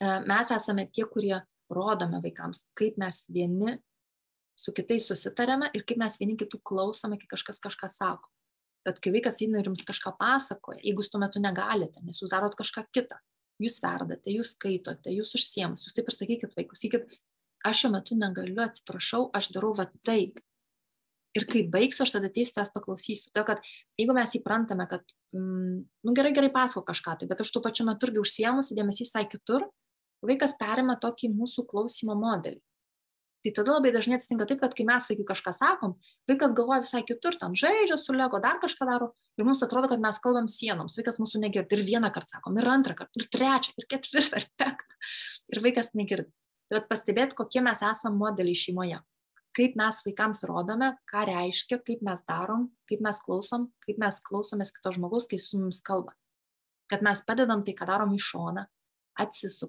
mes esame tie, kurie rodome vaikams, kaip mes vieni su kitais susitarėme ir kaip mes vieni kitų klausome, kai kažkas kažką sako. Bet kai vaikas eina ir jums kažką pasakoja, jeigu jūs tuo metu negalite, nes jūs darot kažką kitą, jūs verdate, jūs skaitote, jūs užsiemus, jūs taip ir sakykit vaikus, sakykit, aš šiuo metu negaliu, atsiprašau, aš darau va taip. Ir kai baigsiu, aš tada ateisiu, tas paklausysiu. Todėl, kad jeigu mes įprantame, kad, gerai pasako kažką, tai, bet aš tuo pačiu metu irgi užsiemusi, dėmesys visai kitur, vaikas perima tokį mūsų klausimo modelį. Tai tada labai dažnai atsitinka taip, kad kai mes vaikui kažką sakom, vaikas galvoja visai kitur, ten žaidžia su Lego, dar kažką daro, ir mums atrodo, kad mes kalbam sienoms, vaikas mūsų negirdi. Ir vieną kartą sakom, ir antrą kartą, ir trečią, ir ketvirtą, ir penktą. Ir vaikas negirdi. Tai pastebėti, kokie mes esam modeliai šeimoje. Kaip mes vaikams rodome, ką reiškia, kaip mes darom, kaip mes klausomės kito žmogaus, kai su mums kalba. Kad mes padedam tai, ką darom į šoną, atsisukam.